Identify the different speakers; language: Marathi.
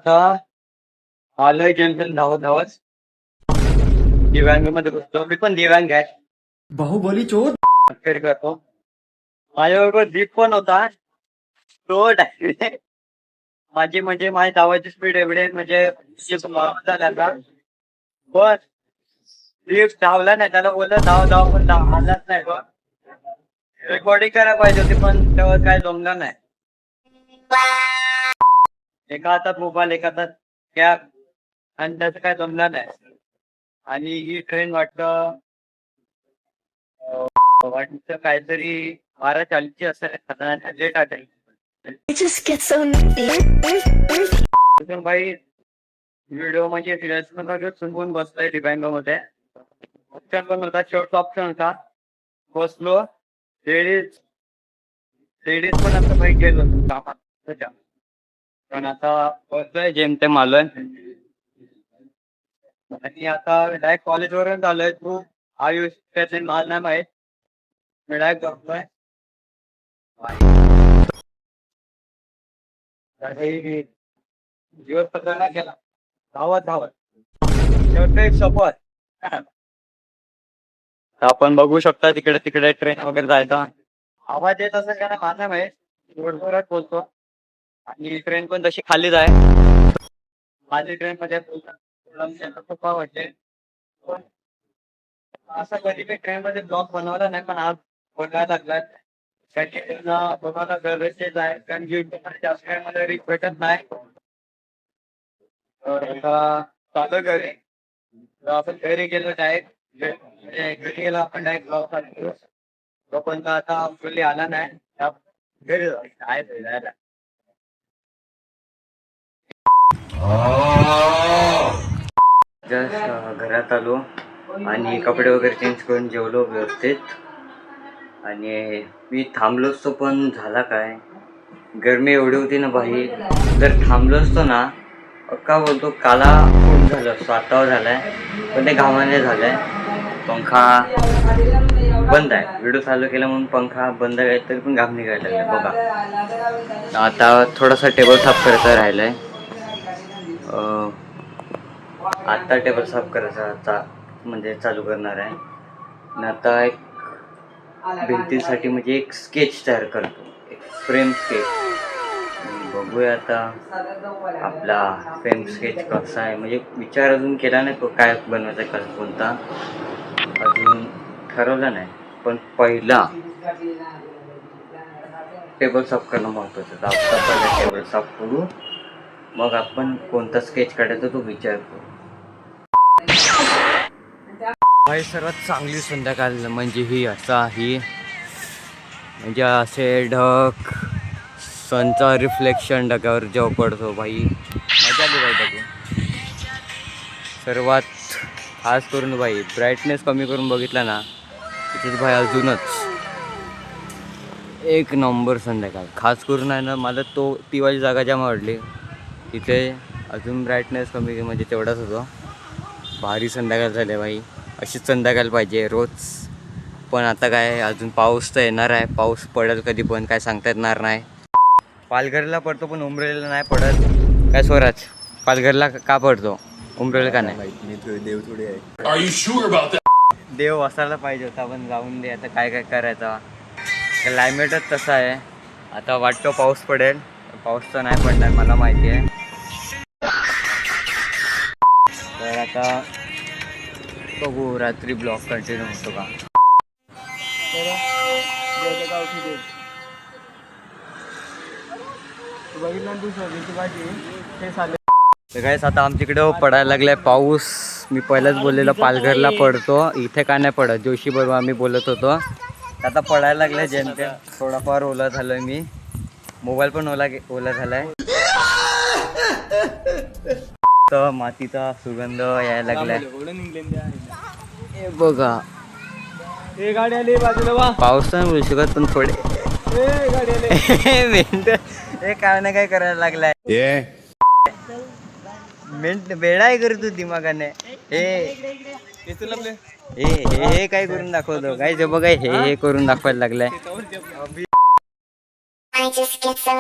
Speaker 1: आता आलोय जेमतेम धावत धावत दिव्यांग मध्ये बसतो. मी पण दिव्यांग आहे.
Speaker 2: बाहुबली चोर.
Speaker 1: फेर करतो. माझ्याबरोबर दीप पण होता. तो डायरेक्ट माझी म्हणजे माझी धावायची स्पीड एवढी आहे म्हणजे झाला पण दीप धावला नाही. त्याला बोललं धाव धाव पण धावलाच नाही. तो रेकॉर्डिंग करायला पाहिजे होती पण तेव्हा काय जमलं नाही. एका हातात मोबाईल एका हातात कॅब आणि त्याचं काय जमलं नाही. आणि ही ट्रेन वाटतं काहीतरी 12:40ची असेल. लेट आहे.
Speaker 3: I just get so
Speaker 1: भाई व्हिडिओ म्हणजे सुनवून बसतोय दिव्यांग मध्ये. ऑप्शन पण होता, शेवटचा ऑप्शन होता. बसलो लेडीज पण आता काही गेलो कामात. पण आता बसलोय जेमतेम आलोय आणि आता डायरेक्ट कॉलेज वरून आलोय. तू आयुष त्याचे मला नाही माहित. मी डायरेक्ट बघतोय दिवस पत्र नाही केला. धावत धावत शेवटी एक शपथ. आपण बघू शकता तिकडे तिकडे ट्रेन वगैरे जायचा आवाज येत असेल का नाही माझा माहित. जोरजोरात बोलतो आणि ट्रेन पण तशी खालीच आहे. माझी ट्रेन मध्ये खूप आवडते. पण असं कधी मी ट्रेन मध्ये ब्लॉग बनवला नाही पण आज बनवायला लागलाय. बनवायला गरजेचं आहे कारण जास्त काही मला रीच भेटत नाही. तर आता चालू घरी. आपण घरी गेलो डायरेक्ट घरी गेलो आपण डायरेक्ट ब्लॉग चालू. तो पण आता फुल्ली आला नाही. घरी जायला जस्ट घरात आलो आणि कपडे वगैरे चेंज करून जेवलो व्यवस्थित. आणि मी थांबलो असतो पण झाला काय गरमी एवढी होती ना भाई. जर थांबलो असतो ना का बोलतो काला खूप झालं असतो. आत्तावर झालाय पण ते घामाने झालंय. पंखा बंद आहे. व्हिडिओ चालू केला म्हणून पंखा बंद आहे तरी पण घाम निघायला लागले बघा. आता थोडासा टेबल साफ करायचा राहिलाय. आत्ता टेबल साफ करायचा म्हणजे चालू करणार आहे. आणि आता एक भिंतीसाठी म्हणजे एक स्केच तयार करतो. एक फ्रेम स्केच. बघूया आता आपला फ्रेम स्केच कसा आहे. म्हणजे विचार अजून केला नाही काय बनवायचा कसा कोणता अजून ठरवलं नाही. पण पहिला टेबल साफ करणं महत्त्वाचं. आता पहिला टेबल साफ करू मग आपण कोणता स्केच काढायचा तो विचार करू. भाई सर्वात चांगली संध्याकाळ म्हणजे ही म्हणजे असे ढग सनचा रिफ्लेक्शन ढगावर जेव्हा पडतो भाई मजा आली भाई बघून. सर्वात खास करून भाई ब्राईटनेस कमी करून बघितला ना तिथेच भाई अजूनच एक नंबर संध्याकाळ. खास करून आहे ना मला ती वाली जागा जाम आवडली. तिथे अजून ब्राईटनेस कमी म्हणजे तेवढाच होतो. भारी संध्याकाळ झाले भाई. अशीच संध्याकाळ पाहिजे रोज. पण आता काय अजून पाऊस तर येणार आहे. पाऊस पडेल कधी पण काय सांगता येणार नाही. पालघरला पडतो पण उमरेला नाही पडत. काय स्वराज पालघरला का पडतो उमरेला का नाही.
Speaker 2: देव थोडी आहे.
Speaker 1: देव असायला पाहिजे होता पण जाऊन दे. आता काय काय करायचं. क्लायमेटच तसं आहे. आता वाटतो पाऊस पडेल. पाऊस तर नाही पडणार मला माहिती आहे. तर आता बघू रात्री ब्लॉग कंटिन्यू होतो का. तर गाईस आता आमच्याकडं पडायला लागलाय पाऊस. मी पहिलाच बोललेलं पालघरला पडतो इथे का नाही पडत. जोशी बरोबर आम्ही बोलत होतो. आता पडायला लागलाय जेमतेम. थोडाफार ओला झालोय मी. मोबाईल पण ओला झालाय. तर मातीचा सुगंध यायला लागलाय. हे बघा
Speaker 2: गाडी आली बाजूला.
Speaker 1: पाऊस नाही बोलू शकत पण थोडे मिनिट हे काय ना काय करायला लागलाय. मिनिट वेळा आहे करतो दिमागाने. हे काय करून दाखवतो काय जे बघा हे करून दाखवायला लागलाय.
Speaker 3: I just get so